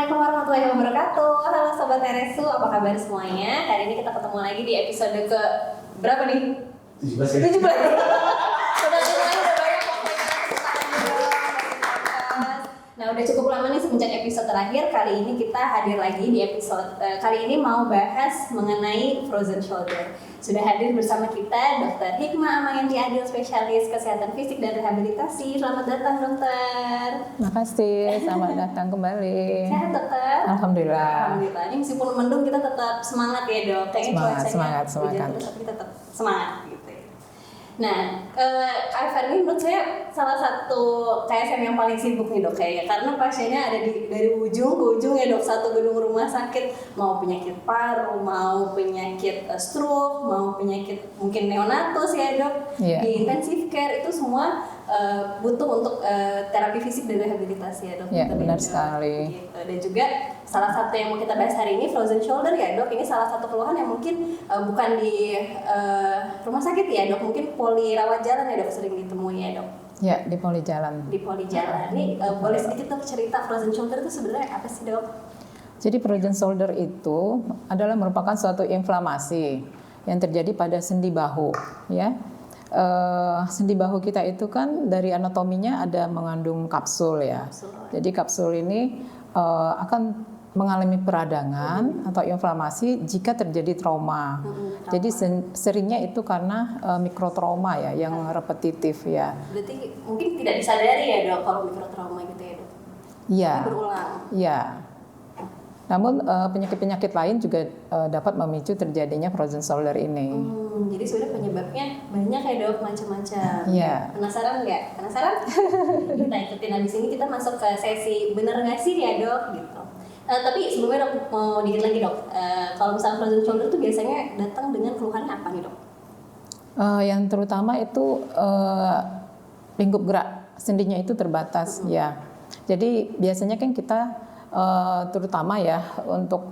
Assalamualaikum warahmatullahi wabarakatuh. Halo Sobat RSU, apa kabar semuanya? Hari ini kita ketemu lagi di episode ke berapa nih? 17 ya? 17. Sobat semuanya udah banyak pokoknya kesempatan juga. Nah udah cukup lama nih semenjak episode terakhir. Kali ini kita hadir lagi di episode kali ini mau bahas mengenai frozen shoulder. Sudah hadir bersama kita Dr. Hikmah Amayanti Adil, spesialis kesehatan fisik dan rehabilitasi. Selamat datang dokter. Makasih, selamat datang kembali. Sehat dokter? Alhamdulillah. Alhamdulillah. Ini meskipun mendung kita tetap semangat ya dok. Kayaknya cuacanya Semangat. hujan terus tapi tetap semangat gitu ya. Nah, KFR ini menurut saya salah satu KSM yang paling sibuk nih dok kayaknya, karena pasiennya ada dari ujung ke ujung ya dok, satu gedung rumah sakit, mau penyakit paru, mau penyakit stroke, mau penyakit mungkin neonatus ya dok, di intensive care itu semua butuh untuk terapi fisik dan rehabilitasi ya dok. Ya benar sekali. Gitu. Dan juga salah satu yang mau kita bahas hari ini frozen shoulder ya dok. Ini salah satu keluhan yang mungkin bukan di rumah sakit ya dok, mungkin poli rawat jalan ya dok sering ditemui ya dok. Ya di poli jalan. Di poli jalan. Nih boleh sedikit dok cerita frozen shoulder itu sebenarnya apa sih dok? Jadi frozen shoulder itu adalah merupakan suatu inflamasi yang terjadi pada sendi bahu, ya. Sendi bahu kita itu kan dari anatominya ada mengandung kapsul ya. Jadi kapsul ini akan mengalami peradangan atau inflamasi jika terjadi trauma. Jadi seringnya itu karena mikrotrauma ya yang repetitif ya. Berarti mungkin tidak disadari ya dok kalau mikrotrauma gitu ya dok? Iya. Berulang. Iya. Namun penyakit-penyakit lain juga dapat memicu terjadinya frozen shoulder ini. Jadi sebenarnya penyebabnya banyak ya dok, macam-macam. Iya. Penasaran nggak? Penasaran? Kita ikutin habis ini kita masuk ke sesi bener nggak sih ya dok gitu. Tapi sebelumnya dok mau dikit lagi dok. Kalau misalnya frozen shoulder itu biasanya datang dengan keluhannya apa nih dok? Yang terutama itu lingkup gerak sendinya itu terbatas ya. Jadi biasanya kan kita terutama ya untuk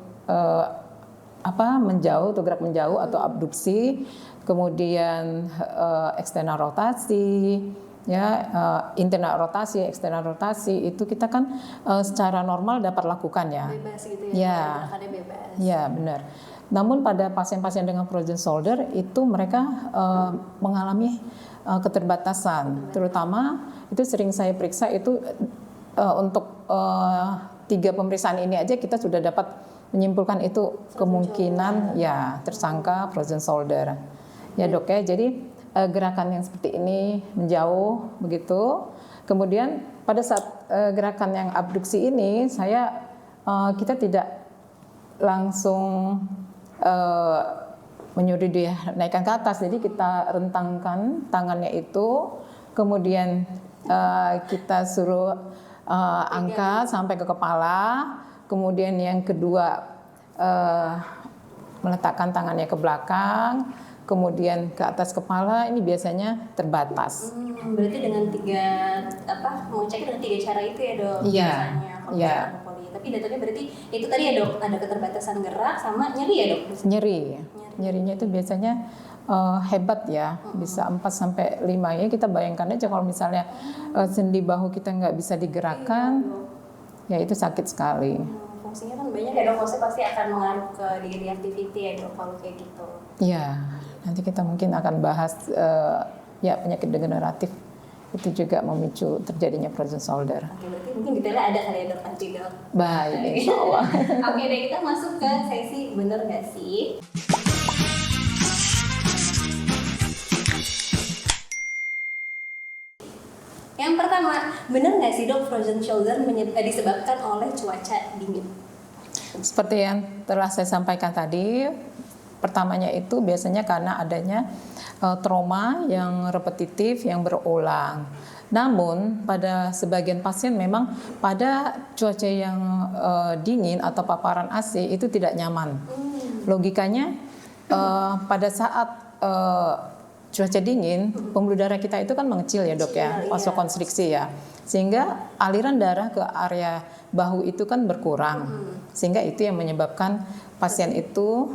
menjauh atau gerak menjauh atau abduksi, kemudian eksternal rotasi, ya internal rotasi, eksternal rotasi itu kita kan secara normal dapat lakukan ya. Bebas gitu ya. Ya, gerakannya bebas. ya benar. Namun pada pasien-pasien dengan frozen shoulder itu mereka mengalami keterbatasan, terutama itu sering saya periksa itu untuk 3 pemeriksaan ini aja kita sudah dapat menyimpulkan itu kemungkinan ya tersangka frozen shoulder. Ya dok ya, jadi gerakan yang seperti ini menjauh begitu. Kemudian pada saat gerakan yang abduksi ini kita tidak langsung menyuruh dia naikkan ke atas. Jadi kita rentangkan tangannya itu, kemudian kita suruh angkat sampai ke kepala, kemudian yang kedua meletakkan tangannya ke belakang, kemudian ke atas kepala. Ini biasanya terbatas. Berarti dengan mengeceknya dengan 3 cara itu ya dok? Iya. Biasanya poli. Tapi datanya berarti itu tadi ya dok, ada keterbatasan gerak sama nyeri ya dok? Nyerinya itu biasanya hebat ya, bisa 4-5 ya. Kita bayangkan aja kalau misalnya sendi bahu kita nggak bisa digerakkan, ya itu sakit sekali. Fungsinya kan banyak ya dok, maksudnya pasti akan mengaruh ke daily activity ya dok kalau kayak gitu. Ya, nanti kita mungkin akan bahas ya penyakit degeneratif itu juga memicu terjadinya frozen shoulder. Oke, berarti mungkin detailnya ada kali ya dok nanti dok. Baik, insya Allah. Oke deh, kita masuk ke sesi bener nggak sih? Yang pertama, benar nggak sih dok frozen shoulder disebabkan oleh cuaca dingin? Seperti yang telah saya sampaikan tadi, pertamanya itu biasanya karena adanya trauma yang repetitif yang berulang. Namun pada sebagian pasien memang pada cuaca yang dingin atau paparan AC itu tidak nyaman. Logikanya pada saat cuaca dingin, pembuluh darah kita itu kan mengecil ya dok ya, vasokonstriksi ya, sehingga aliran darah ke area bahu itu kan berkurang, sehingga itu yang menyebabkan pasien itu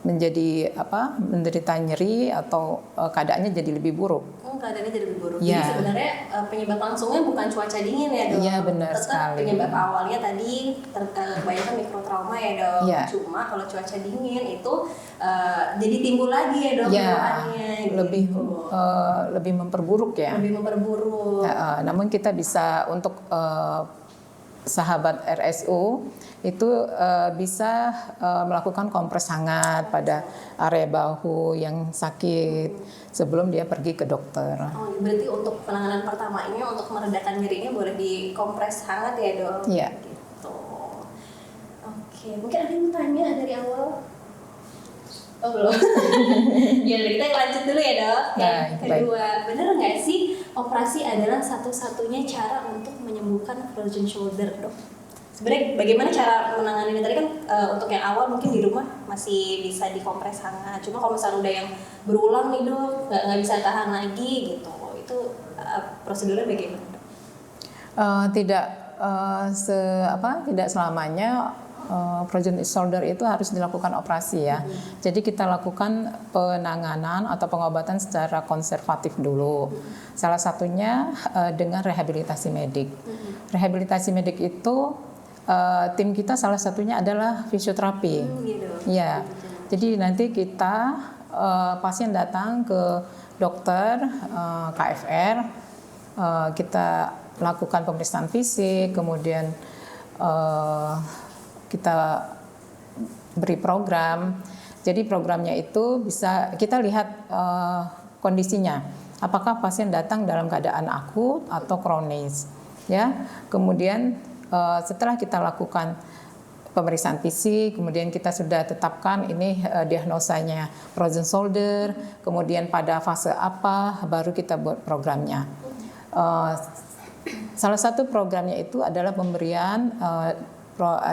menjadi menderita nyeri atau keadaannya jadi lebih buruk. Keadaannya jadi lebih buruk. Ya. Jadi sebenarnya penyebab langsungnya bukan cuaca dingin ya dok. Iya benar Tetap sekali. penyebab awalnya tadi kebanyakan mikrotrauma ya dok. Ya. Cuma kalau cuaca dingin itu jadi timbul lagi ya dok keluhannya. Lebih memperburuk ya. Lebih memperburuk. Namun kita bisa untuk sahabat RSU itu bisa melakukan kompres hangat pada area bahu yang sakit sebelum dia pergi ke dokter. Oh, berarti untuk penanganan pertama ini untuk meredakan nyerinya boleh dikompres hangat ya dok? Iya. Gitu. Oke, mungkin ada yang mau tanya dari awal? Oh belum. Ya kita lanjut dulu ya dok. Yang kedua, bener nggak sih operasi adalah satu-satunya cara untuk menyembuhkan frozen shoulder dok? Sebenarnya bagaimana cara menangani tadi kan untuk yang awal mungkin di rumah masih bisa dikompres hangat. Cuma kalau misalnya udah yang berulang nih dok, nggak bisa tahan lagi gitu, itu prosedurnya bagaimana dok? Tidak selamanya frozen shoulder itu harus dilakukan operasi ya. Jadi kita lakukan penanganan atau pengobatan secara konservatif dulu. Salah satunya dengan rehabilitasi medik. Rehabilitasi medik itu tim kita salah satunya adalah fisioterapi. Ya. Jadi nanti kita pasien datang ke dokter KFR, kita lakukan pemeriksaan fisik, kemudian kita beri program. Jadi programnya itu bisa kita lihat kondisinya. Apakah pasien datang dalam keadaan akut atau kronis, ya. Kemudian setelah kita lakukan pemeriksaan fisik, kemudian kita sudah tetapkan ini diagnosanya frozen shoulder, kemudian pada fase apa baru kita buat programnya. Salah satu programnya itu adalah pemberian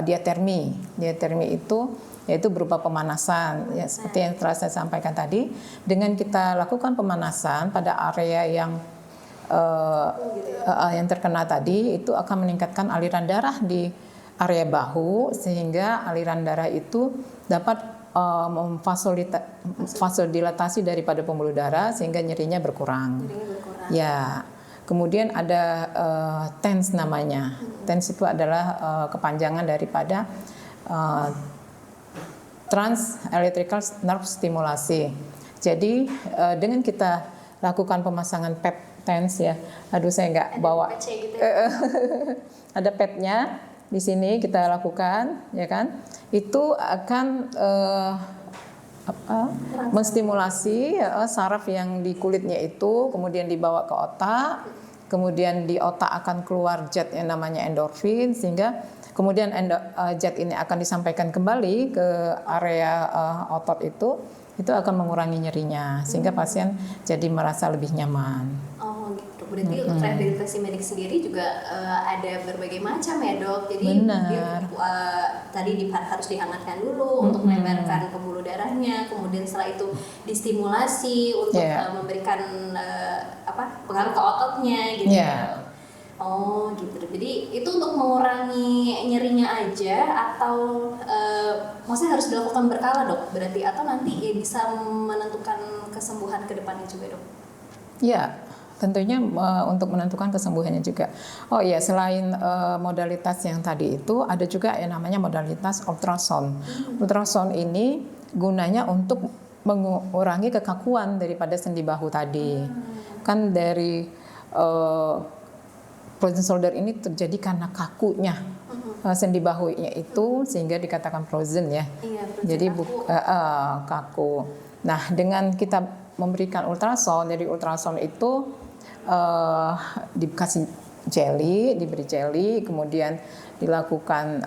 diatermi. Diatermi itu yaitu berupa pemanasan, ya, seperti yang telah saya sampaikan tadi. Dengan kita lakukan pemanasan pada area yang terkena tadi, itu akan meningkatkan aliran darah di area bahu sehingga aliran darah itu dapat memvasodilatasi daripada pembuluh darah sehingga nyerinya berkurang. Ya. Kemudian ada TENS namanya. TENS itu adalah kepanjangan daripada Trans Electrical Nerve Stimulasi. Jadi dengan kita lakukan pemasangan pad TENS ya. Aduh saya nggak bawa. Ada padnya di sini kita lakukan, ya kan? Itu akan menstimulasi saraf yang di kulitnya itu, kemudian dibawa ke otak, kemudian di otak akan keluar zat yang namanya endorfin, sehingga kemudian zat ini akan disampaikan kembali ke area otot itu akan mengurangi nyerinya, sehingga pasien jadi merasa lebih nyaman. Oh gitu, berarti untuk rehabilitasi medik sendiri juga ada berbagai macam ya dok. Jadi dia tadi harus dihangatkan dulu untuk melebarkan pembuluh darahnya, kemudian setelah itu distimulasi untuk memberikan pengaruh ke ototnya gitu. Oh gitu. Jadi itu untuk mengurangi nyerinya aja atau maksudnya harus dilakukan berkala dok? Berarti atau nanti bisa menentukan kesembuhan ke depannya juga dok? Ya, tentunya untuk menentukan kesembuhannya juga. Oh iya, selain modalitas yang tadi itu ada juga yang namanya modalitas ultrasound. Ultrasound ini gunanya untuk mengurangi kekakuan daripada sendi bahu tadi. Kan dari frozen shoulder ini terjadi karena kakunya sendi bahunya itu sehingga dikatakan frozen ya. Jadi kaku. Nah, dengan kita memberikan ultrasound, jadi ultrasound itu dikasih diberi jelly, kemudian dilakukan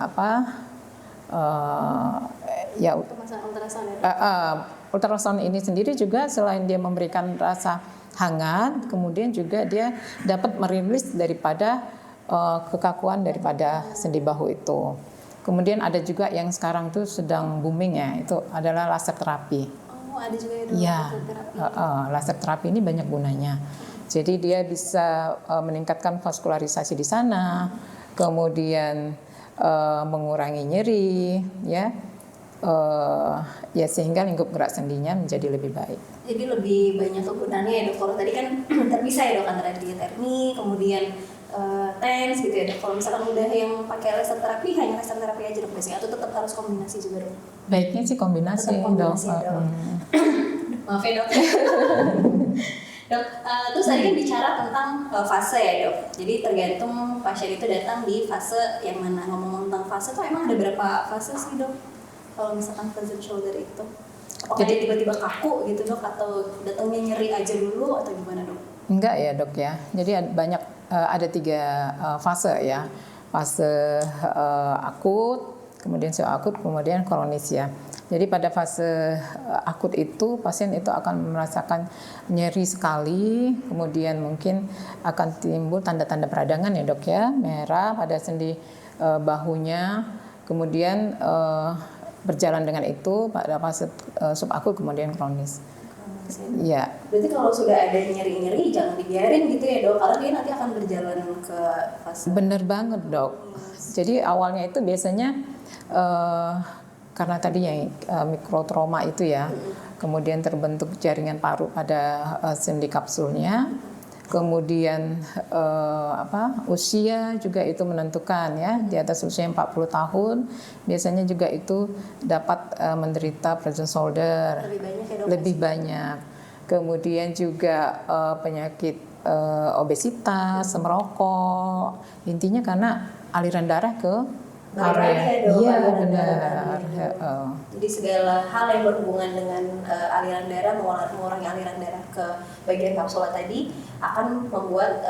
ultrasound ini sendiri juga selain dia memberikan rasa hangat, kemudian juga dia dapat merilis daripada kekakuan daripada sendi bahu itu. Kemudian ada juga yang sekarang tuh sedang booming ya, itu adalah laser terapi. Oh, ada juga itu laser terapi. Laser terapi ini banyak gunanya. Jadi dia bisa meningkatkan vaskularisasi di sana, kemudian mengurangi nyeri, ya. ya sehingga lingkup gerak sendinya menjadi lebih baik. Jadi lebih banyak kegunaannya ya dok. Kalau tadi kan terpisah ya dok antara diethermi, kemudian TENS gitu ya dok. Kalau misalkan udah yang pakai laser terapi, hanya laser terapi aja dok biasanya, atau tetap harus kombinasi juga dok? Baiknya sih kombinasi, Tetap kombinasi dok. ya, dok. Maaf ya dok. Dok, terus tadi kan bicara tentang fase ya dok. Jadi tergantung pasien itu datang di fase yang mana. Ngomong tentang fase tuh emang ada berapa fase sih dok? Kalau misalkan frozen shoulder itu, apakah dia tiba-tiba kaku gitu dok, atau datangnya nyeri aja dulu, atau gimana dok? Enggak ya dok ya. Jadi ada 3 fase ya. Fase akut, kemudian akut, kemudian kronis ya. Jadi pada fase akut itu pasien itu akan merasakan nyeri sekali, kemudian mungkin akan timbul tanda-tanda peradangan ya dok ya, merah pada sendi bahunya, kemudian berjalan dengan itu pada fase subakut kemudian kronis. Iya. Berarti kalau sudah ada nyeri-nyeri jangan dibiarin gitu ya dok, karena dia nanti akan berjalan ke fase. Bener banget dok. Jadi awalnya itu biasanya karena tadinya mikrotrauma itu ya, kemudian terbentuk jaringan paru pada sendi kapsulnya, kemudian usia juga itu menentukan ya, di atas usia 40 tahun biasanya juga itu dapat menderita frozen shoulder Lebih banyak ya dok? lebih banyak. Kemudian juga penyakit obesitas, merokok, intinya karena aliran darah ke area. Iya benar. Jadi segala hal yang berhubungan dengan aliran darah, mengurangi aliran darah ke bagian kapsula tadi akan membuat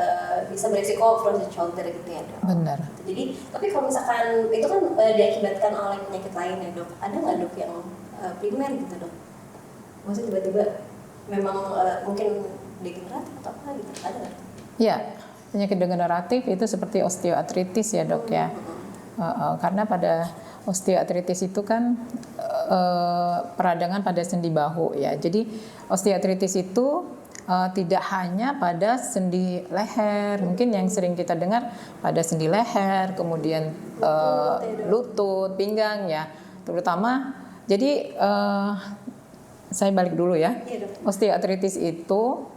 bisa beresiko frozen shoulder gitu ya dok. Benar. Jadi tapi kalau misalkan itu kan diakibatkan oleh penyakit lain ya dok, ada nggak dok yang primer gitu dok? Maksudnya tiba-tiba memang mungkin degeneratif atau apa gitu, ada nggak? Ya, penyakit degeneratif itu seperti osteoartritis ya dok ya. Karena pada osteoartritis itu kan peradangan pada sendi bahu ya. Jadi osteoartritis itu tidak hanya pada sendi leher, mungkin yang sering kita dengar pada sendi leher, kemudian lutut, pinggang ya, terutama. Jadi saya balik dulu ya. Osteoartritis itu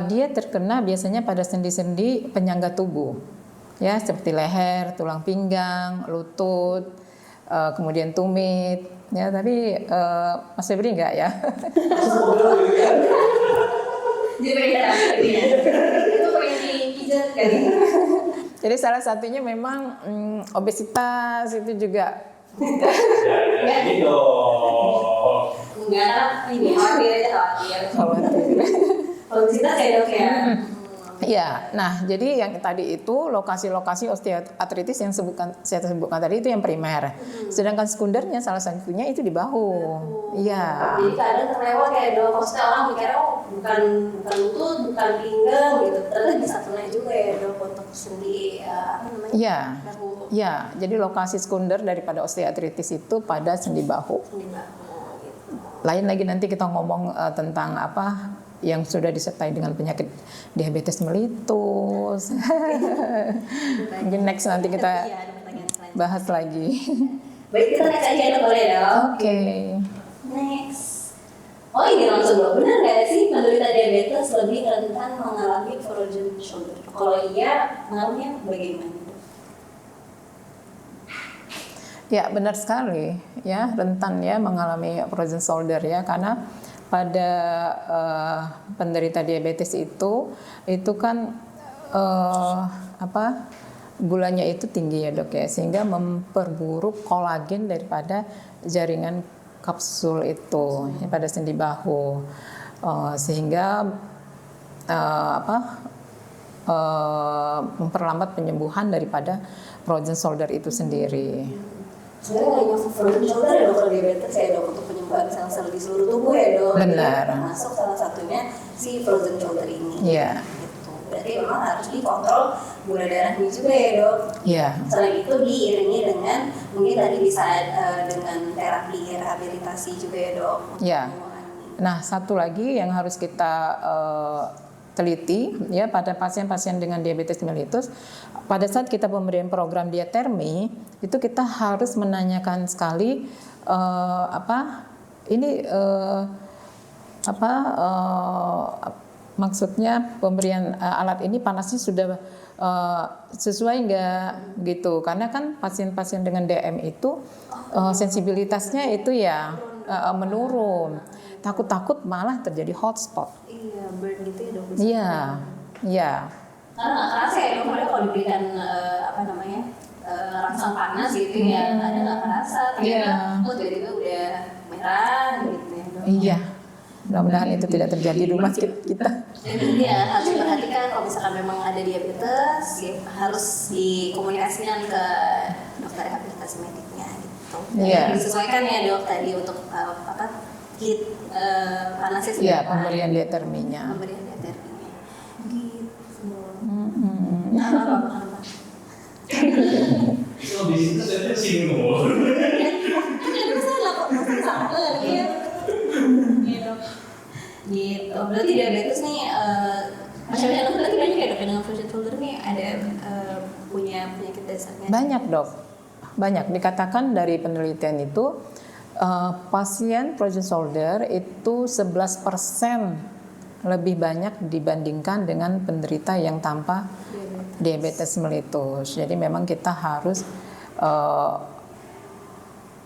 dia terkena biasanya pada sendi-sendi penyangga tubuh. Ya, seperti leher, tulang pinggang, lutut, kemudian tumit. Ya, tapi Mas Febri enggak ya? Jadi salah satunya memang obesitas itu juga. Enggak, ini khawatir aja khawatir. Obesitas ya dok ya. Iya, nah jadi yang tadi itu lokasi-lokasi osteoartritis yang saya sebutkan tadi itu yang primer. Sedangkan sekundernya salah satunya itu di bahu. Iya. Jadi kadang terlewat ya dok, maksudnya orang mikirnya bukan lutut, bukan pinggang gitu. Ternyata bisa kena juga ya dok untuk sendi apa namanya? Iya. Bahu. Iya, jadi lokasi sekunder daripada osteoartritis itu pada sendi bahu. Sendi bahu gitu. Lain lagi nanti kita ngomong tentang apa yang sudah disertai dengan penyakit diabetes mellitus. Mungkin next nanti kita bahas lagi. Baik, kita next aja dok, boleh dok? Oke. Next. Oh ini langsung dok, benar nggak sih penderita diabetes lebih rentan mengalami frozen shoulder? Kalau iya, mengalaminya bagaimana dok? Ya benar sekali ya, rentan ya mengalami frozen shoulder ya, karena pada penderita diabetes itu kan gulanya itu tinggi ya dok ya, sehingga memperburuk kolagen daripada jaringan kapsul itu ya, pada sendi bahu, sehingga memperlambat penyembuhan daripada frozen shoulder itu sendiri. Sebenarnya nggak hanya frozen shoulder ya dok, diabetes ya dok, untuk penyembuhan sel-sel di seluruh tubuh ya dok. Benar. Termasuk salah satunya si frozen shoulder ini. Iya. Gitu. Berarti memang harus dikontrol gula darahnya juga ya dok. Iya. Selain itu diiringi dengan mungkin tadi bisa dengan terapi rehabilitasi juga ya dok. Iya. Nah, satu lagi yang harus kita teliti ya pada pasien-pasien dengan diabetes mellitus. Pada saat kita pemberian program diatermi itu kita harus menanyakan sekali maksudnya pemberian alat ini panasnya sudah sesuai nggak gitu, karena kan pasien-pasien dengan DM itu sensibilitasnya itu ya menurun, takut-takut malah terjadi hotspot. Iya, burn gitu ya dok. Iya, iya. Karena nggak kerasa ya dok, padahal kalau diberikan rangsang panas gitu ya, ada nggak kerasa, ternyata tiba-tiba udah merah gitu ya dok. Iya. Mudah-mudahan itu tidak terjadi di rumah kita. Jadi ya harus diperhatikan kalau misalkan memang ada diabetes, ya, harus dikomunikasikan ke dokter rehabilitasi mediknya gitu. Iya. Disesuaikan ya dok tadi untuk heat panasnya seperti Iya, pemberian diaterminya. Pemberian diaterminya. Gitu. Apa? So di situ saya tersinggung. Gitu. Berarti diabetes nih masyarakat berarti banyak ya dok dengan frozen shoulder nih ada punya penyakit dasarnya. Banyak dok, banyak. Dikatakan dari penelitian itu pasien frozen shoulder itu 11% lebih banyak dibandingkan dengan penderita yang tanpa diabetes mellitus. Jadi memang kita harus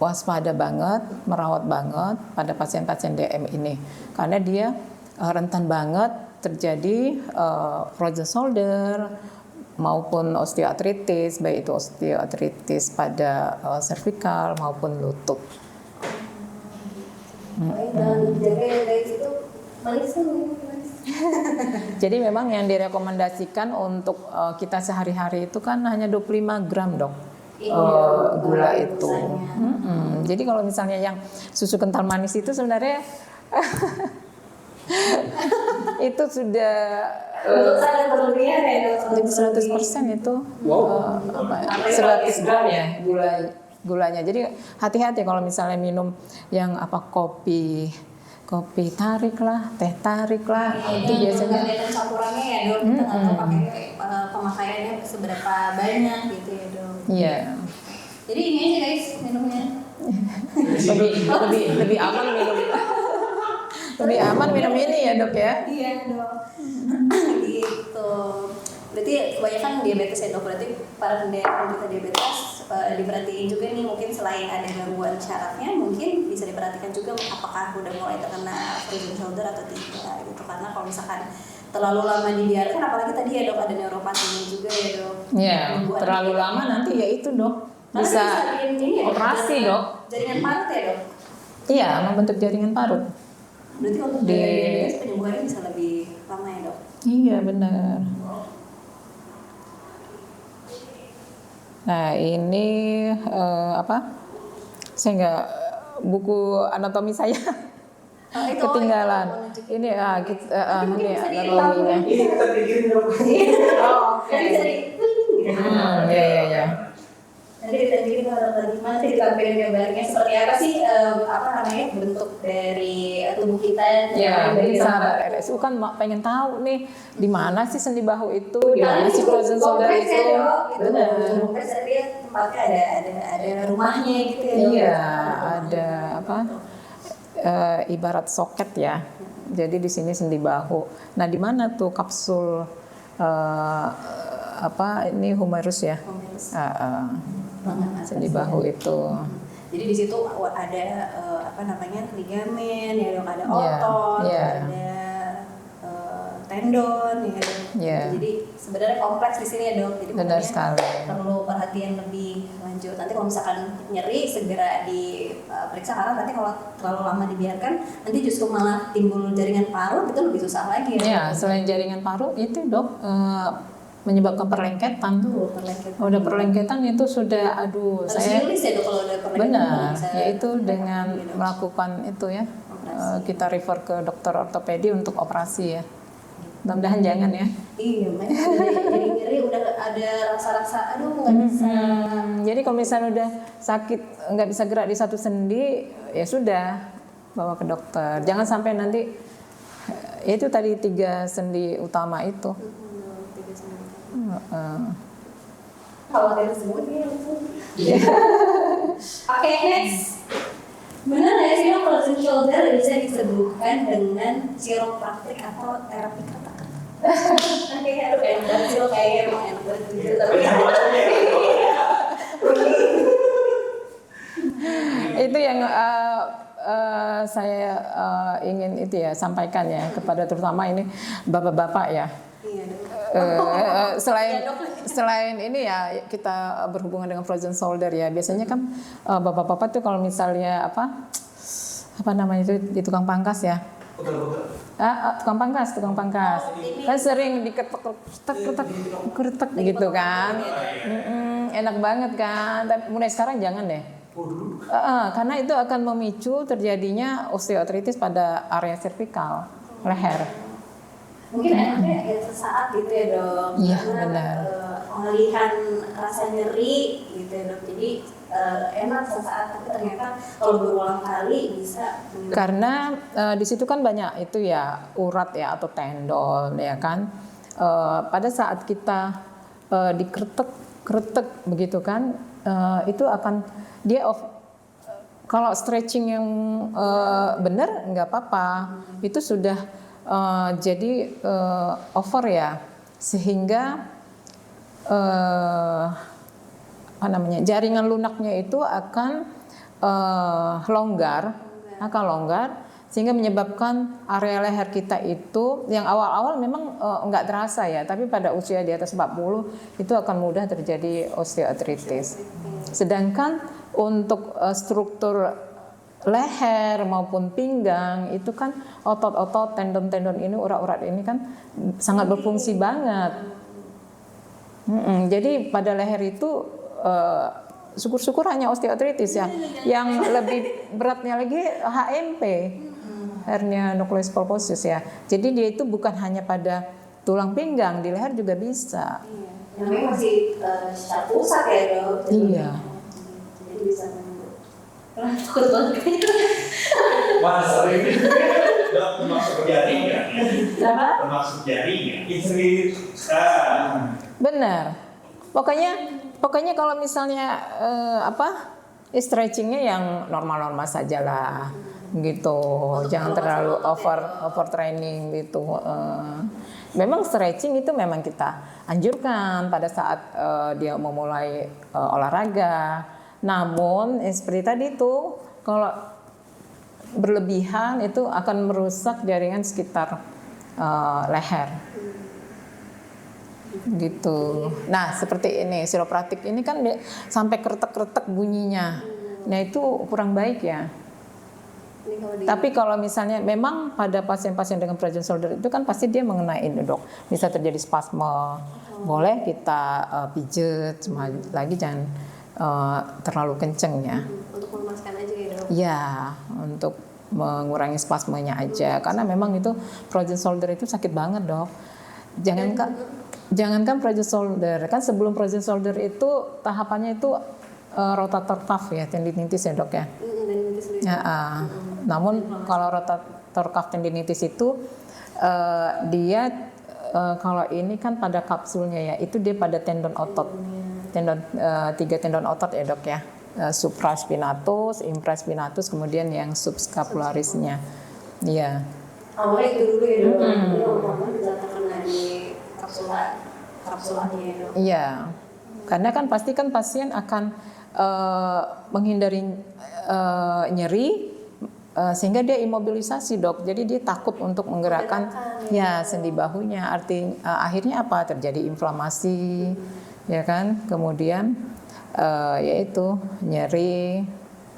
waspada banget, merawat banget pada pasien-pasien DM ini, karena dia rentan banget terjadi frozen shoulder maupun osteoartritis, baik itu osteoartritis pada cervical maupun lutut. Dan jaga dari situ manis. Jadi memang yang direkomendasikan untuk kita sehari-hari itu kan hanya 25 gram dok. Gula itu. Jadi kalau misalnya yang susu kental manis itu sebenarnya itu sudah sangat berlebihan ya dok. jadi 100% itu 100 gram ya gulanya. Jadi hati-hati kalau misalnya minum yang kopi tarik lah, teh tarik lah, itu biasanya campurannya ya dok, kita nggak tahu pakai pemakaiannya seberapa banyak gitu ya dok. Iya. Jadi ini aja guys minumnya. lebih aman minum. Lebih aman minum ini ya dok ya. Iya dok. Gitu. Berarti kebanyakan diabetes ya dok. Berarti para penderita diabetes diperhatiin juga nih, mungkin selain ada gangguan syarafnya, mungkin bisa diperhatikan juga apakah udah mulai terkena frozen shoulder atau tidak gitu. Karena kalau misalkan terlalu lama dibiarkan, apalagi tadi ya dok ada neuropatinya juga ya dok. Iya. Terlalu lama nanti ya itu dok. Bisa operasi dok. Jaringan parut ya dok. Iya, membentuk jaringan parut. Berarti untuk diabetes penyembuhannya bisa lebih lama ya dok. Iya benar. Nah ini saya nggak buku anatomi saya ketinggalan. Ini ini anatominya. Ini kita pikirin dong. Iya. Nanti kita bikin gimana sih ditampilin gambarnya seperti apa sih bentuk dari tubuh kita. Ya, jadi sahabat RSU kan pengen tahu nih di mana sih sendi bahu itu, di mana sih frozen shoulder itu. Benar. Dia tempatnya ada rumahnya gitu ya. Iya, ada ibarat soket ya. Jadi di sini sendi bahu. Nah, di mana tuh kapsul ini humerus ya? Sendi bahu itu. Jadi di situ ada ligamen, ya dok, ada otot, ada tendon, ya dok. Jadi sebenarnya kompleks di sini ya dok. Jadi benar sekali. Perlu perhatian lebih lanjut. Nanti kalau misalkan nyeri segera diperiksa, karena nanti kalau terlalu lama dibiarkan nanti justru malah timbul jaringan parut, itu lebih susah lagi ya. Ya, selain jaringan parut itu dok menyebabkan perlengketan. Udah perlengketan itu sudah saya rilis ya dok kalau udah perlengketan. Benar, yaitu dengan melakukan itu ya. Kita refer ke dokter ortopedi untuk operasi ya. Mudah-mudahan jangan ya. Iya, jadi nyeri udah ada rasa-rasa nggak bisa. Jadi kalau misalnya udah sakit nggak bisa gerak di satu sendi, ya sudah bawa ke dokter. Jangan sampai nanti Itu tadi 3 sendi utama itu. Tiga sendi. Heeh. Kalau kita sebut dia langsung. Oke, next. Benar nggak sih dok frozen shoulder bisa disembuhkan dengan chiropraktik atau terapi kata-kata? Oke, aduh enak banget sih lo kayaknya emang enak banget jujur, tapi Itu yang saya ingin itu ya sampaikan ya kepada terutama ini bapak-bapak ya. iya dok. Selain ini ya kita berhubungan dengan frozen shoulder ya biasanya kan bapak-bapak tuh kalau misalnya apa namanya itu di tukang pangkas ya. Tukang pangkas kan sering diketek gitu kan. Enak banget kan. Tapi mulai sekarang jangan deh. Karena itu akan memicu terjadinya osteoartritis pada area servikal leher. Mungkin enaknya ya sesaat gitu ya dok. Iya, Karena, benar. pengalihan rasa nyeri gitu ya dok. Jadi enak sesaat, tapi ternyata kalau berulang kali bisa. Karena di situ kan banyak itu ya urat ya atau tendon ya kan. Pada saat kita dikretek begitu kan, itu akan dia kalau stretching yang benar nggak apa-apa. Itu sudah jadi over ya, sehingga jaringan lunaknya itu akan longgar, sehingga menyebabkan area leher kita itu yang awal-awal memang nggak terasa ya, tapi pada usia di atas 40 itu akan mudah terjadi osteoartritis. Sedangkan untuk struktur leher maupun pinggang itu kan otot-otot, tendon-tendon ini, urat-urat ini kan sangat berfungsi banget. Jadi pada leher itu syukur-syukur hanya osteoartritis ya. Yang lebih beratnya lagi HNP, hernia nucleus pulposus ya. Jadi dia itu bukan hanya pada tulang pinggang, di leher juga bisa. Iya. Namanya masih secara pusat ya dok. Iya. Jadi bisa takut banget. Wah, sering. Dok, termasuk jari nggak? Kenapa? Termasuk jari nggak? Istri. Benar. Pokoknya kalau misalnya stretchingnya yang normal-normal sajalah gitu. Jangan terlalu overtraining gitu. Memang stretching itu memang kita anjurkan pada saat dia memulai olahraga. Namun seperti tadi itu kalau berlebihan itu akan merusak jaringan sekitar leher. Gitu. Nah, seperti ini chiropraktik ini kan sampai kretek-kretek bunyinya. Nah, itu kurang baik ya. Tapi kalau misalnya memang pada pasien-pasien dengan frozen shoulder itu kan pasti dia mengenai ini dok, bisa terjadi spasme. Boleh kita pijet, cuma lagi jangan terlalu kenceng ya. Untuk melepaskan aja ya dok. Ya, untuk mengurangi spasmenya aja. Karena memang itu frozen shoulder itu sakit banget dok. Jangankan frozen shoulder, kan sebelum frozen shoulder itu tahapannya itu rotator cuff ya, tendinitis ya dok ya. Namun kalau rotator cuff tendinitis itu dia kalau ini kan pada kapsulnya ya, itu dia pada tendon otot, tiga tendon otot ya dok ya, supraspinatus, infraspinatus, kemudian yang subscapularisnya, iya. Awalnya itu dulu ya dok, lama-lama bisa terkena di kapsulanya ya dok. Iya, karena kan pasti kan pasien akan menghindari nyeri. Sehingga dia imobilisasi dok, jadi dia takut untuk menggerakkan ya sendi bahunya. Akhirnya apa? Terjadi inflamasi, ya kan? Kemudian yaitu nyeri,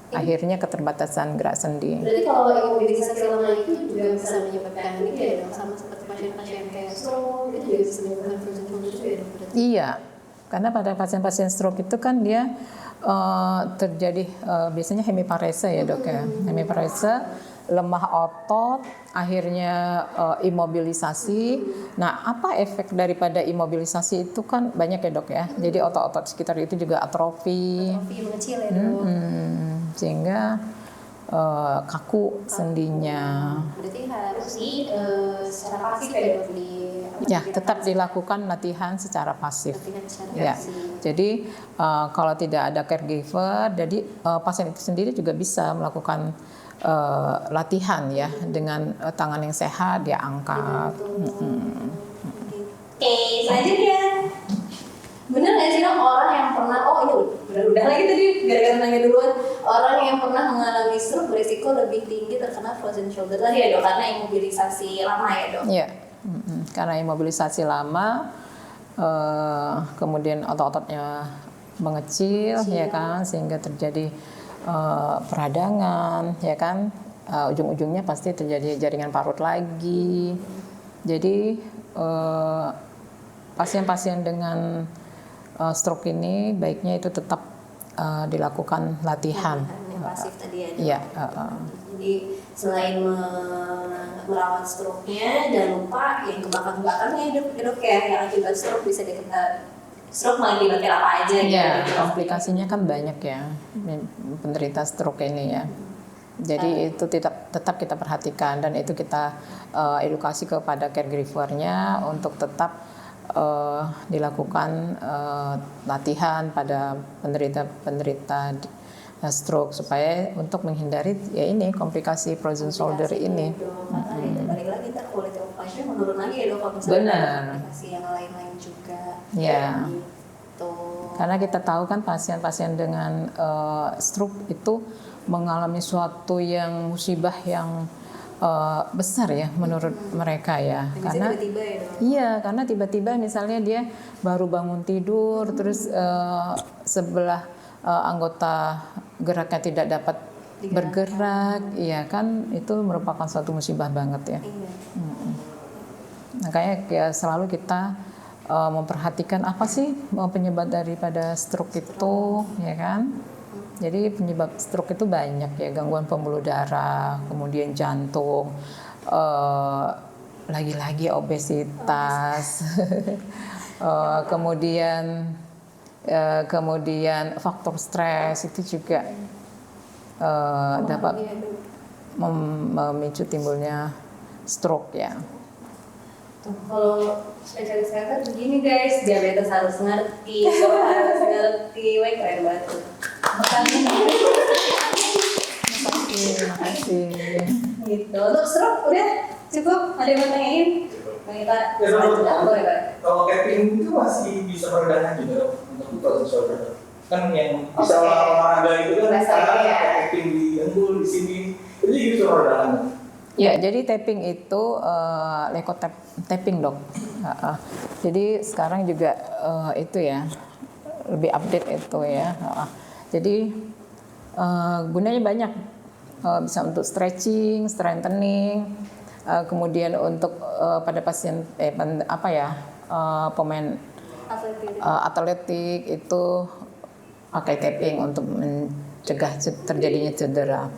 akhirnya keterbatasan gerak sendi. Berarti kalau imobilisasi lama itu juga bisa menyebabkan ini ya dok, sama seperti pasien-pasien kayak stroke itu juga bisa menyebabkan frozen shoulder juga ya dok? Iya, karena pada pasien-pasien stroke itu kan dia terjadi biasanya hemiparese ya dok ya, hemiparese, lemah otot, akhirnya imobilisasi. Nah, apa efek daripada imobilisasi itu kan banyak ya dok ya. Jadi otot-otot sekitar itu juga atrofi Atrofi mengecil ya dok. sehingga kaku sendinya. Berarti harus secara pasif ya dok Ya, tetap dilakukan latihan secara pasif. latihan secara Ya, pasif. jadi kalau tidak ada caregiver, jadi pasien itu sendiri juga bisa melakukan latihan ya dengan tangan yang sehat dia angkat. Oke, selanjutnya. Bener nggak sih dok orang yang pernah, udah lagi tadi gara-gara nanya duluan, orang yang pernah mengalami stroke berisiko lebih tinggi terkena frozen shoulder tadi ya dok, karena imobilisasi lama ya dok? Iya, karena imobilisasi lama, kemudian otot-ototnya mengecil, ya kan, sehingga terjadi peradangan, ya kan, ujung-ujungnya pasti terjadi jaringan parut lagi. Jadi pasien-pasien dengan stroke ini baiknya itu tetap dilakukan latihan. Yang pasif tadi ya dok? Iya. Jadi selain merawat stroke-nya, jangan lupa yang ke belakang-belakangnya dok ya, yang akibat stroke bisa stroke mengakibatkan apa aja gitu. Iya, komplikasinya kan banyak ya penderita stroke ini ya. Jadi itu tetap kita perhatikan dan itu kita edukasi kepada caregiver-nya untuk tetap dilakukan latihan pada penderita stroke supaya untuk menghindari ya ini komplikasi frozen shoulder ini. Itu balik lagi ntar quality of life-nya menurun lagi ya dok kalau misalnya Benar. ada komplikasi yang lain-lain juga. Ya. Gitu. Karena kita tahu kan pasien-pasien dengan stroke itu mengalami suatu yang musibah yang besar ya menurut mereka ya. Dan Karena bisa tiba-tiba ya dok? iya, karena tiba-tiba misalnya dia baru bangun tidur, terus sebelah anggota geraknya tidak dapat bergerak, iya kan itu merupakan suatu musibah banget ya. Iya. Makanya ya selalu kita memperhatikan apa sih penyebab daripada stroke itu, ya kan? Jadi penyebab stroke itu banyak ya, gangguan pembuluh darah, kemudian jantung, lagi-lagi obesitas, kemudian faktor stres itu juga dapat memicu timbulnya stroke ya. Kalau spesialis kesehatan begini guys, diabetes harus ngerti, harus ngerti, wah keren banget. Terima kasih. Gitu. Untuk stroke udah cukup? Ada yang mau tanyain? Bang Ita, selanjutnya boleh Pak? Kalau capping itu masih bisa meredakan juga dok untuk frozen shoulder. Kan yang bisa olahraga itu kan Rasanya ya. capping di dengkul di sini itu juga bisa meredakan. Ya, jadi tapping itu tapping dok. Jadi sekarang juga itu ya lebih update itu ya. Jadi gunanya banyak, bisa untuk stretching, strengthening, kemudian untuk pada pasien pemain atletik itu pakai tapping untuk mencegah terjadinya cedera.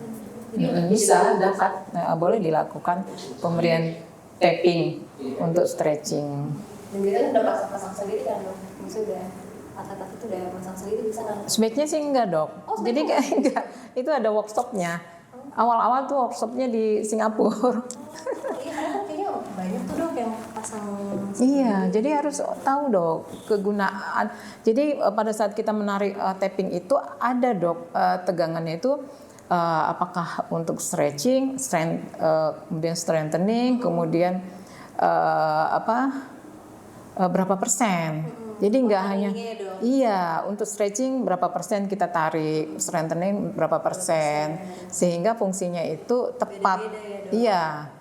Bisa dapat boleh dilakukan pemberian tapping untuk stretching. Dan biasanya udah pasang sendiri kan dok? Maksudnya atlet itu udah pasang sendiri bisa kan? Sebaiknya sih enggak dok. Jadi enggak, itu ada workshopnya. Awal-awal tuh workshopnya di Singapura. Iya, karena kayaknya banyak tuh dok yang pasang. Iya, jadi harus tahu dok kegunaan. Jadi pada saat kita menarik tapping itu ada dok tegangannya itu apakah untuk stretching, kemudian strengthening, kemudian berapa persen. Jadi nggak hanya untuk stretching berapa persen kita tarik, strengthening berapa persen, sehingga fungsinya itu tepat. Iya.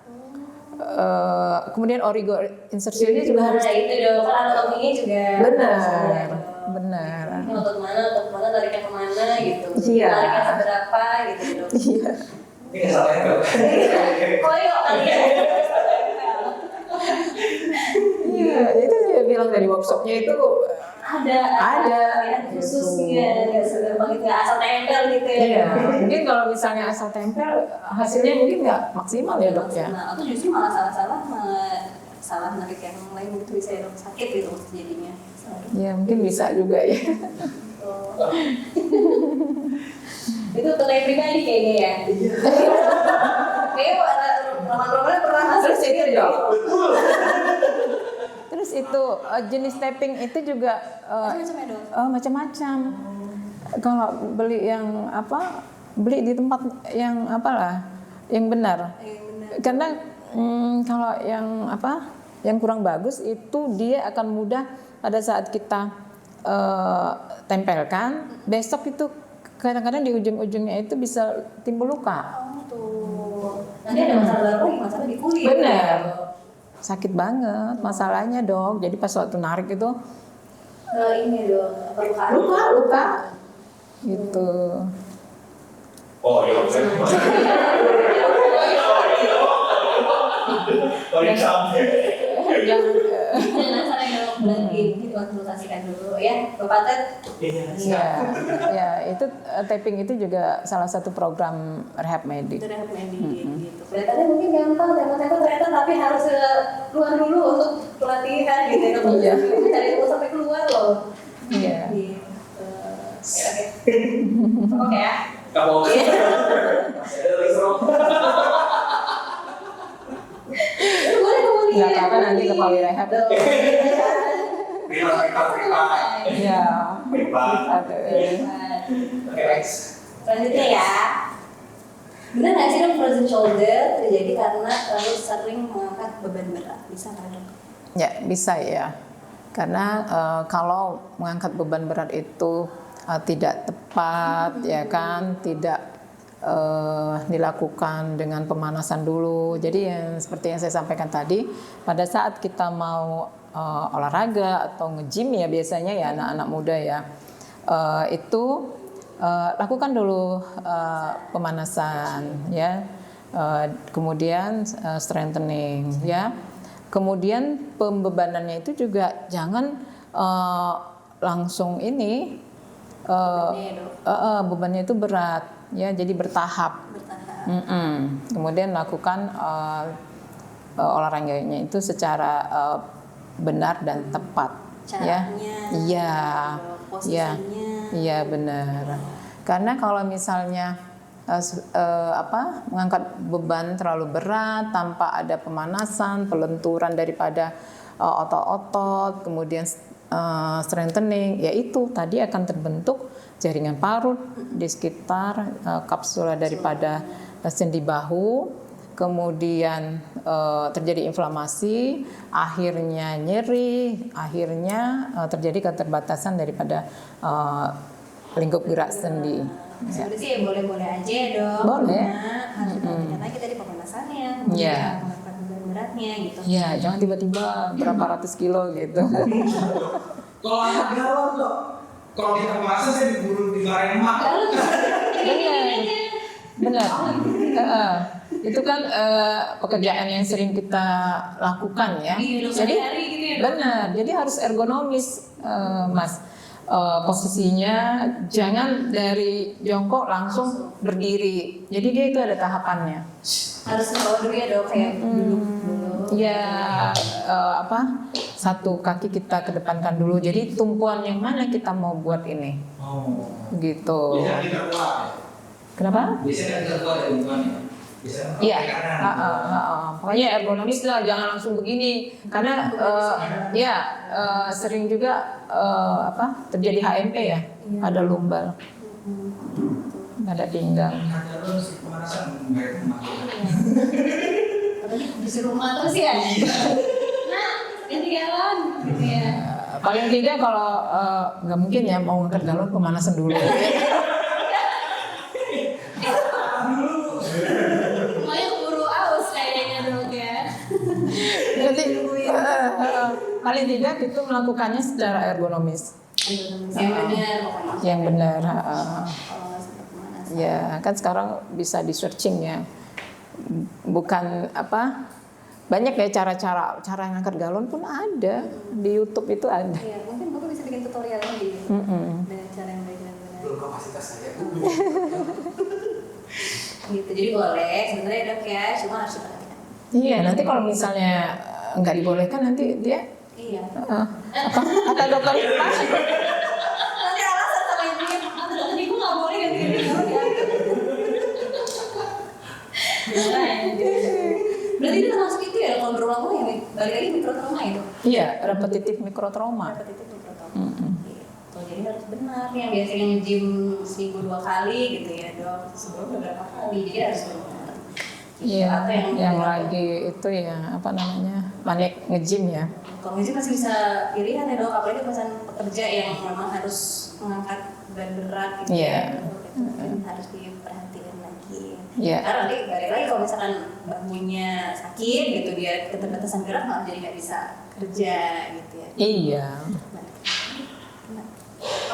Kemudian origo insertionnya juga harus itu dong, kan anatominya juga benar. Ini otot mana, tariknya kemana gitu. Iya. Tariknya seberapa gitu dok. Iya. Ini salah ya. Koyo kali ya. Iya, itu saya bilang dari workshopnya itu ada khususnya nggak segampang itu nggak asal tempel gitu ya. Iya, mungkin kalau misalnya asal tempel hasilnya mungkin nggak maksimal ya dok ya. Nah, atau justru malah salah narik yang lain gitu bisa ya dok, sakit gitu jadinya. Ya mungkin bisa juga ya. Itu tunai pribadi kayaknya ya. Kayaknya roman-romannya pernah masuk. Terus itu dong. Betul. Terus itu jenis tapping itu juga Macam-macam ya dok. macam-macam. Kalau beli yang apa, beli di tempat yang apalah, yang benar. Karena kalau yang apa, yang kurang bagus itu dia akan mudah pada saat kita tempelkan, besok itu kadang-kadang di ujung-ujungnya itu bisa timbul luka. Oh tuh. Nanti ada masalah baru lagi, masalah di kulit. Benar. Sakit banget masalahnya dok. Jadi pas waktu narik itu Ini dok, luka gitu. Oh iya. Oh iya. Jangan Jangan salah ya dok, berarti mungkin konsultasikan dulu ya, Bapak Ted. ya itu tapping itu juga salah satu program rehab medik. Itu rehab medik gitu. Kelihatannya mungkin gampang, tembak-tembak ternyata tapi harus keluar dulu untuk pelatihan gitu ya. Iya. Cari dulu sampai keluar loh. Iya. Gitu. Oke ya. Kamu masih ada lagi seru. Boleh kemudian. Nggak apa-apa nanti ke Pawi Rehab. Terima. Iya. Terima. Oke, next. Selanjutnya ya. Benar nggak sih dok frozen shoulder terjadi karena terlalu sering mengangkat beban berat? Bisa nggak dok? Ya bisa ya. Karena kalau mengangkat beban berat itu tidak tepat, ya kan, tidak dilakukan dengan pemanasan dulu. Jadi yang seperti yang saya sampaikan tadi, pada saat kita mau olahraga atau nge-gym ya biasanya ya anak-anak muda ya, itu lakukan dulu pemanasan ya, kemudian strengthening ya, kemudian pembebanannya itu juga jangan langsung ini bebannya itu berat ya, jadi bertahap. Kemudian lakukan olahraganya itu secara benar dan tepat. Caranya, Iya, posisinya. iya benar. Karena kalau misalnya mengangkat beban terlalu berat tanpa ada pemanasan, pelenturan daripada otot-otot, kemudian strengthening, yaitu tadi akan terbentuk jaringan parut di sekitar kapsula daripada sendi bahu, kemudian terjadi inflamasi, akhirnya nyeri, akhirnya terjadi keterbatasan daripada lingkup gerak sendi. Sebenarnya sih boleh-boleh aja ya dok. Boleh. Karena kita di pemanasannya, Iya. mengangkat beban beratnya gitu. Ya, jangan tiba-tiba berapa ratus kilo gitu. Kalau anak galon dok, kalau kita pemanasan saya dimarahin mak. Benar. Itu kan pekerjaan yang sering kita lakukan ya. Jadi gitu ya, benar. Jadi harus ergonomis, Mas. Posisinya jangan dari jongkok langsung berdiri. Jadi dia itu ada tahapannya. Harus bawa dulu ya dok, kayak duduk dulu. Ya satu kaki kita kedepankan dulu. Jadi tumpuan yang mana kita mau buat ini? Oh. Gitu. Biasanya kita kuat. Kenapa? Biasanya kita kuat ya hubungannya. Iya, pokoknya ergonomis lah, jangan langsung begini, karena sering juga terjadi HMP ya, ada lumbal, ada pinggang. Disuruh rumah terus ya. Nah, ganti galon. Iya. Paling tidak kalau nggak mungkin ya mau ngangkat galon pemanasan dulu. Jadi paling tidak itu melakukannya secara ergonomis. Yang benar. Ya kan sekarang bisa di searching ya. Bukan banyak ya cara ngangkat galon pun ada di YouTube itu ada. Iya, mungkin Bapak bisa bikin tutorial lagi. Dengan cara yang baik dan benar. Belum kapasitas saya. Gitu, jadi boleh sebenarnya dok ya, cuma harus diperhatikan. Iya, nanti kalau misalnya nggak dibolehkan nanti dia kata dokter nanti alasan sama ibunya, nanti ibu nggak boleh ganti galon ya. balik lagi mikrotrauma itu. Iya, repetitif mikrotrauma. Repetitif mikrotrauma. Gitu. Jadi harus benar yang biasanya nge-gym seminggu 2 kali gitu ya dok, sebelum beberapa kali jadi harus benar. Iya, yang lagi itu ya apa namanya manik nge-gym ya. Kalau nge-gym masih bisa pilihan ya dok, apalagi misalnya pekerja yang memang harus mengangkat beban berat gitu ya, itu harus diperhatiin lagi. Iya. Karena nanti balik lagi kalau misalkan bambunya sakit gitu dia keterbatasan gerak malah jadi nggak bisa kerja gitu ya. Iya.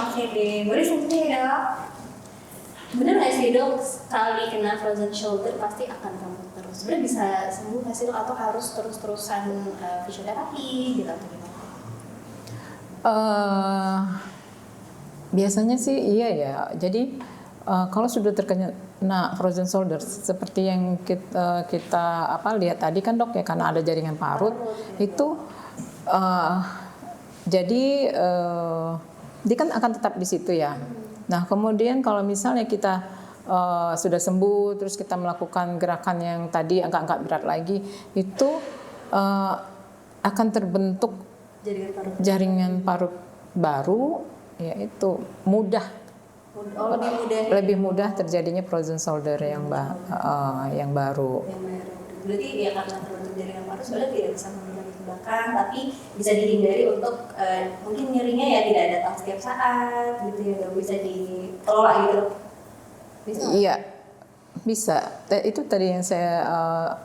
Oke deh, boleh selanjutnya ya dok. Bener nggak sih dok, sekali kena frozen shoulder pasti akan kambuh terus? Sebenarnya bisa sembuh nggak sih dok, atau harus terus-terusan fisioterapi gitu atau gimana? Biasanya sih iya ya. Jadi kalau sudah terkena frozen shoulder seperti yang kita lihat tadi kan dok ya, karena ada jaringan parut itu jadi dia kan akan tetap di situ ya. Nah kemudian kalau misalnya kita sudah sembuh terus kita melakukan gerakan yang tadi angkat-angkat berat lagi itu akan terbentuk jaringan parut baru, yaitu lebih mudah terjadinya frozen shoulder yang baru. Berarti ya karena terbentuk jaringan parut sebenarnya tidak bisa menghindari ke belakang, tapi bisa dihindari untuk mungkin nyerinya ya tidak datang setiap saat gitu ya, bisa dikelola gitu. Iya, bisa. Itu tadi yang saya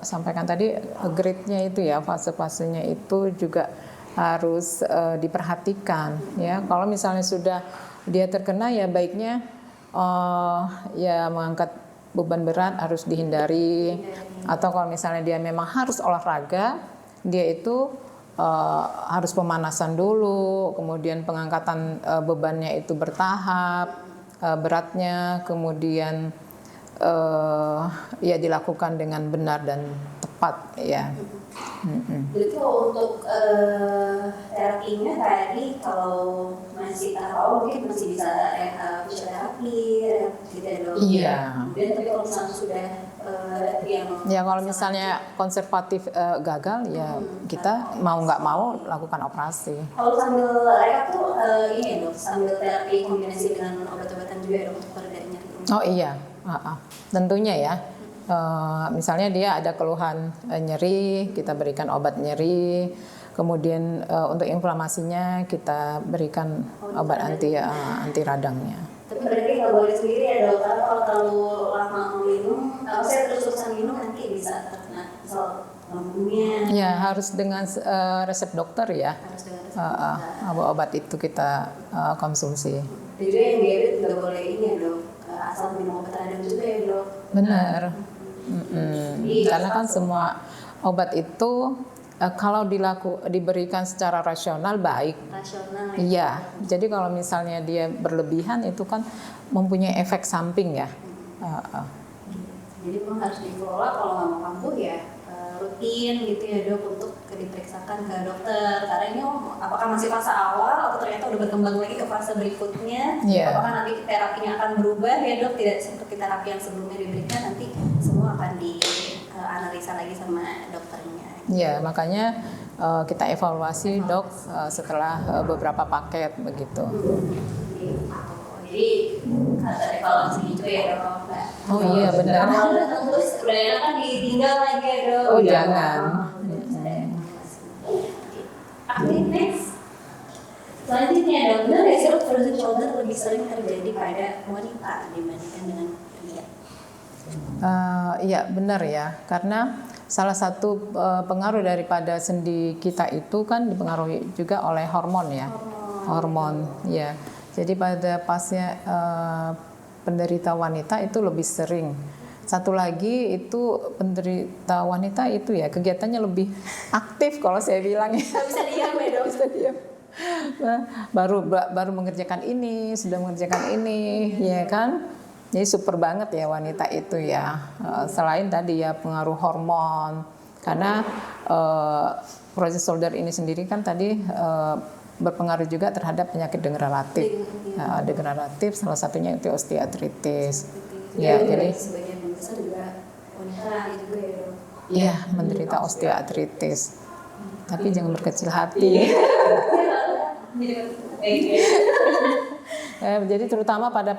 sampaikan tadi, grade-nya itu ya, fase-fasenya itu juga harus diperhatikan ya. Kalau misalnya sudah dia terkena ya baiknya ya mengangkat beban berat harus dihindari, atau kalau misalnya dia memang harus olahraga, dia itu harus pemanasan dulu, kemudian pengangkatan bebannya itu bertahap, beratnya, kemudian ya dilakukan dengan benar dan tepat ya. Jadi kalau untuk terapinya tadi kalau masih tahap awal mungkin masih bisa fisioterapi gitu ya dok. Iya. Dan tapi kalau misalnya sudah yang ya kalau misalnya konservatif gagal ya kita mau nggak mau lakukan operasi. Kalau sambil rehab tuh ini dok, sambil terapi kombinasi dengan obat-obatan juga ya dok untuk meredakan nyeri. Oh iya, tentunya ya. Misalnya dia ada keluhan nyeri, kita berikan obat nyeri. Kemudian untuk inflamasinya kita berikan obat anti radangnya. Tapi berarti nggak boleh sendiri ya dok, karena kalau terlalu lama minum, saya terus-terusan minum nanti bisa terkena lambungnya. Ya harus dengan resep dokter ya. Harus dengan resep dokter. Obat itu kita konsumsi. Dan juga yang diabetes nggak boleh ini ya dok, asal minum obat radang juga ya dok. Benar. Karena kan semua obat itu kalau diberikan secara rasional baik. Rasional. Iya. Jadi kalau misalnya dia berlebihan itu kan mempunyai efek samping ya. Jadi memang harus dikelola, kalau nggak mau kambuh ya rutin gitu ya dok untuk diperiksakan ke dokter. Karena ini apakah masih fase awal atau ternyata udah berkembang lagi ke fase berikutnya. Yeah. Apakah nanti terapinya akan berubah ya dok, tidak seperti terapi yang sebelumnya diberikan, nanti semua akan dianalisa lagi sama dokternya. Ya makanya kita evaluasi dok setelah beberapa paket begitu. Jadi ada evaluasi gitu ya dok. Oh iya benar. Kalau datang terus udah enak kan ditinggal lagi ya dok. Oh jangan. Oke, next. Selanjutnya dok, benar nggak sih dok frozen shoulder lebih sering terjadi pada wanita dibandingkan dengan pria? Iya benar ya, karena salah satu pengaruh daripada sendi kita itu kan dipengaruhi juga oleh hormon ya. Hormon ya. Jadi pada pasien penderita wanita itu lebih sering. Satu lagi itu penderita wanita itu ya kegiatannya lebih aktif kalau saya bilang ya. Nggak bisa diam ya dok. Bisa diam. Baru mengerjakan ini, sudah mengerjakan ini, ya kan? Jadi super banget ya wanita itu ya. Selain tadi ya pengaruh hormon, karena frozen shoulder ini sendiri kan tadi berpengaruh juga terhadap penyakit degeneratif. Degeneratif salah satunya itu osteoartritis. Ya, jadi sebagian besar juga wanita juga ya dok. iya menderita osteoartritis. tapi jangan berkecil hati. Jadi terutama pada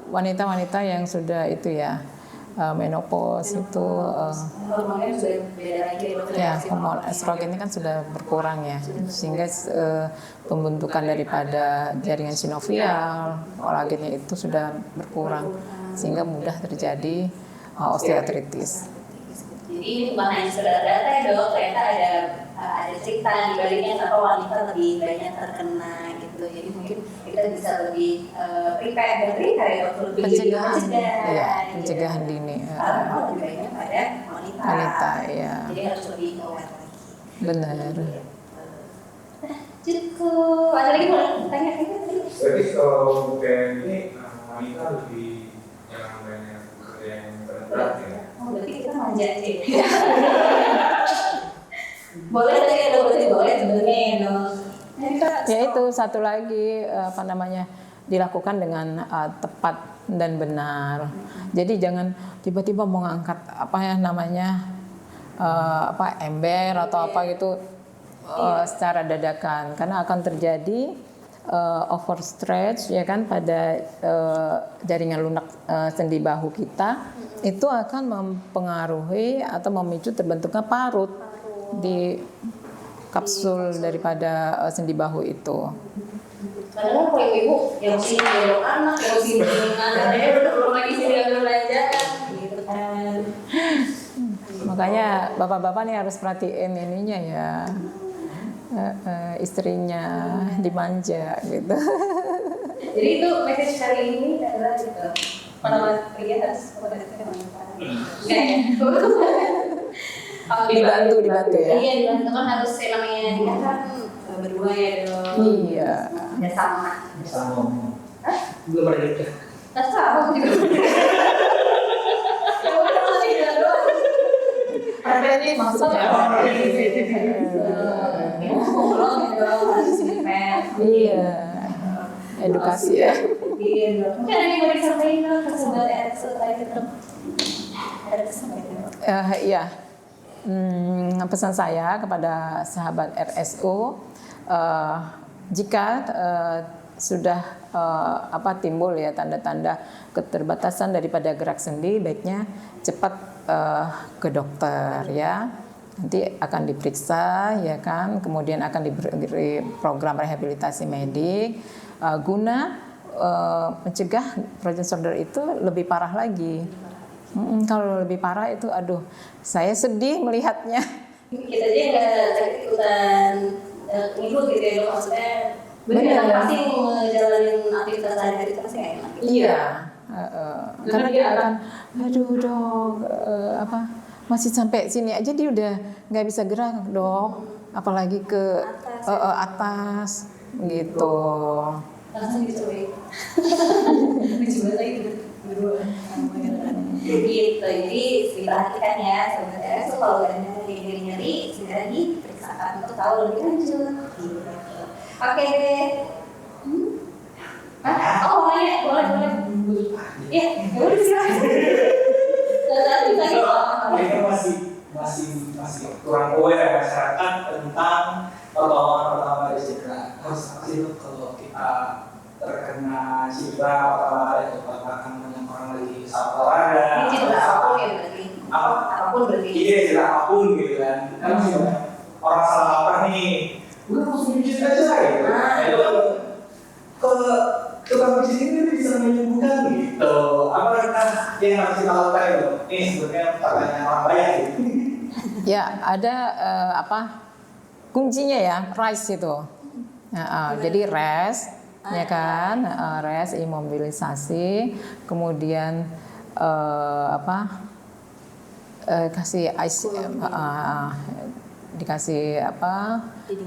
wanita-wanita yang sudah itu ya menopause itu hormonnya sudah beda lagi ya, dokter. ya hormon estrogen ini kan sudah berkurang ya, sehingga pembentukan daripada jaringan sinovial, kolagennya itu sudah berkurang, sehingga mudah terjadi osteoartritis. Jadi ini bukan hanya sekedar data ya dok, ternyata ada cerita di baliknya kenapa wanita lebih banyak terkena gitu. Jadi mungkin kita bisa lebih prepare ya dok, lebih Pencegahan, mencegah, ya, gitu. pencegahan dini. Karena lebih banyak pada wanita. Wanita, ya. Jadi harus lebih aware lagi. Benar. Cukup. Ada lagi mau tanya tadi? Berarti kalau kayak ini wanita lebih yang banyak kerja yang berat ya. Oh, berarti kita manja aja. Boleh tadi ya dok, berarti boleh sebenarnya ya dok. Ya itu satu lagi dilakukan dengan tepat dan benar. Jadi jangan tiba-tiba mau ngangkat ember atau apa gitu secara dadakan, karena akan terjadi overstretch ya kan pada jaringan lunak sendi bahu kita, itu akan mempengaruhi atau memicu terbentuknya parut di kapsul daripada sendi bahu itu. Kadang kalau ibu yang sini gendong anak, yang sini anaknya belum lagi sini ngambil belanjaan, gitu kan. Makanya bapak-bapak nih harus perhatiin ininya ya, istrinya dimanja gitu. Jadi itu message kali ini adalah gitu. Pada pria harus pada wanita. Dibantu ya. Iya, dibantu kan harus namanya nikah kan berdua ya dong. Iya. Ya sama. Sama. Belum ada nikah. Sama juga. Preventif maksudnya. Iya. Edukasi ya. Iya dong. Mungkin ada yang mau disampaikan dong ke sobat RSO tadi tetap ada kesempatan. Iya. Pesan saya kepada sahabat RSO, jika sudah timbul ya tanda-tanda keterbatasan daripada gerak sendi, baiknya cepat ke dokter ya. Nanti akan diperiksa ya kan, kemudian akan diberi program rehabilitasi medik guna mencegah frozen shoulder itu lebih parah lagi. Kalau lebih parah itu, aduh, saya sedih melihatnya. Kita aja nggak ikutan ngikut gitu ya dok, maksudnya benar pasti ngejalanin aktivitas sehari-hari itu pasti nggak enak. Iya, karena dia akan, aduh dok, masih sampai sini aja dia udah nggak bisa gerak dok, apalagi ke atas gitu. Langsung dicobain. Dicoba lagi berdua. Gitu, jadi diperhatikan ya sebenarnya. So, kalau ada nyeri-nyeri segera diperiksakan untuk tahu lebih lanjut. Gitu. Oke deh. Oh boleh. Iya, boleh silakan. Ini masih kurang aware masyarakat tentang pertolongan pertama dari cedera. Harus apa sih itu kalau kita terkena cedera pertama kali atau bahkan banyak orang lagi saat olahraga. Ini cedera apapun ya berarti. Apapun berarti. Iya, cedera apapun gitu kan. Kan masih banyak orang salah apa nih? Udah langsung pijit aja gitu. Itu ke tukang pijit ini bisa menyembuhkan gitu. Apakah yang harus kita lakukan itu? Ini sebenarnya pertanyaan orang banyak gitu. Ya, ada kuncinya ya, rest itu. Jadi rest, ya kan, rest, imobilisasi, kemudian kasih ice, dikasih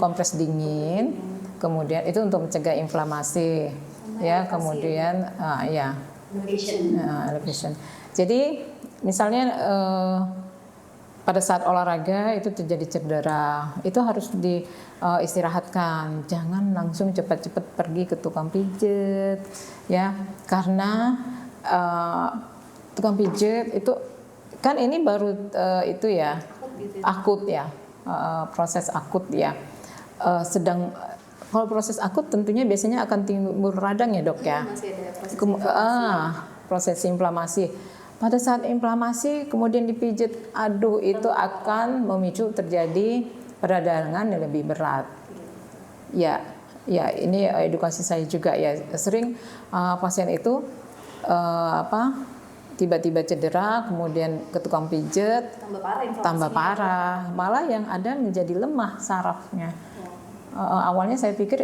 kompres dingin, kemudian itu untuk mencegah inflamasi, ya, kemudian elevation. Jadi misalnya pada saat olahraga itu terjadi cedera, itu harus diistirahatkan, jangan langsung cepat-cepat pergi ke tukang pijet, ya, karena tukang pijet itu kan ini baru itu ya akut ya, proses akut ya. Kalau proses akut tentunya biasanya akan timbul radang ya dok ya. Masih ada proses Proses inflamasi. Pada saat inflamasi kemudian dipijit, aduh itu akan memicu terjadi peradangan yang lebih berat. Ya ini edukasi saya juga ya. Sering pasien itu tiba-tiba cedera, kemudian ke tukang pijat, tambah parah, malah yang ada menjadi lemah sarafnya. Awalnya saya pikir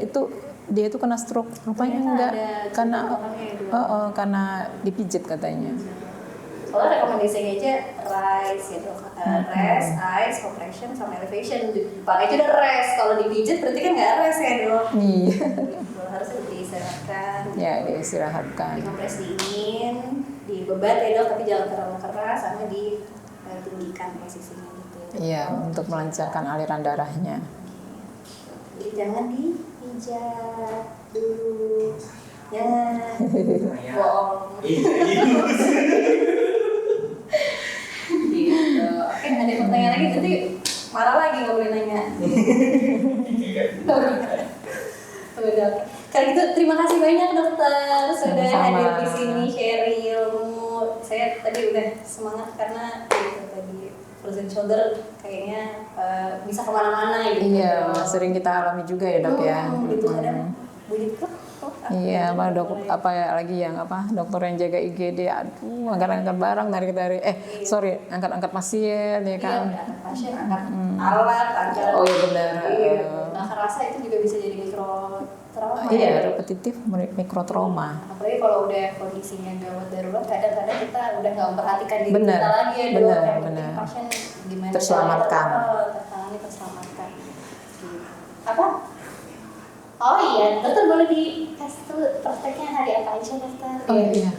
dia itu kena stroke, rupanya enggak, karena dipijit katanya. Soalnya rekomendasinya aja RICE gitu, rest, ice, compression, sama elevation. Pakai aja udah rest, kalau dipijit berarti kan nggak rest ya dok. Iya. Harusnya diistirahatkan. Ya diistirahatkan. Dikompres dingin, dibebat ya dok, tapi jangan terlalu keras, sama ditinggikan posisinya gitu. Iya, untuk melancarkan aliran darahnya. Jadi jangan dipijat dulu. Ya, bohong. Gitu. Oke, ada pertanyaan lagi, nanti marah lagi nggak boleh nanya. Udah. Kalau gitu terima kasih banyak dokter sudah hadir di sini sharing ilmu. Saya tadi udah semangat karena itu tadi frozen shoulder kayaknya bisa kemana-mana gitu. Iya, sering kita alami juga ya dok ya. Gitu kadang begitu. Iya, apalagi yang dokter yang jaga IGD, aduh angkat-angkat barang angkat-angkat pasien ya kan. Iya, angkat pasien, angkat alat, angkat. Oh iya benar. Nggak kerasa itu juga bisa jadi mikrotrauma. Iya, repetitif mikrotrauma. Apalagi kalau udah kondisinya gawat darurat, kadang-kadang kita udah nggak memperhatikan diri Benar, kita lagi ya dok. benar. Pasien gimana? Terselamatkan. Terselamatkan. Apa? Oh iya, dokter boleh dikasih tuh prakteknya hari apa aja dokter? Oh iya,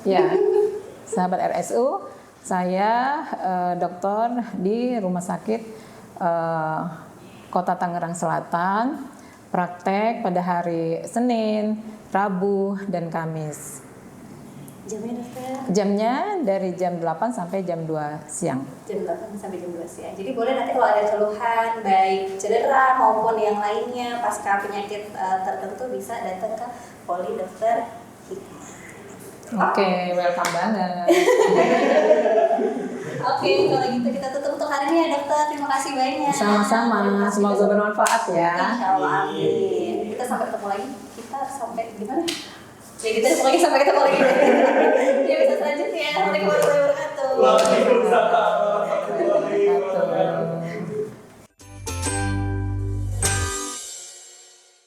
ya sahabat RSU, saya dokter di Rumah Sakit Kota Tangerang Selatan, praktek pada hari Senin, Rabu, dan Kamis. Jamnya dokter? Jamnya dari jam 8 sampai jam 2 siang. Jam 8 sampai jam 2 siang. Jadi boleh nanti kalau ada keluhan baik cedera maupun yang lainnya pasca penyakit tertentu bisa datang ke Poli Dokter Hikmah. Oke, welcome banget. Oke, kalau gitu kita tutup untuk hari ini ya dokter. Terima kasih banyak. Sama-sama, semoga bermanfaat ya. Insya Allah, amin. Kita sampai ketemu lagi. Kita sampai gimana? Ya kita sampai ketemu lagi. Ya bisa selanjutnya. Assalamualaikum warahmatullahi wabarakatuh. Waalaikumsalam.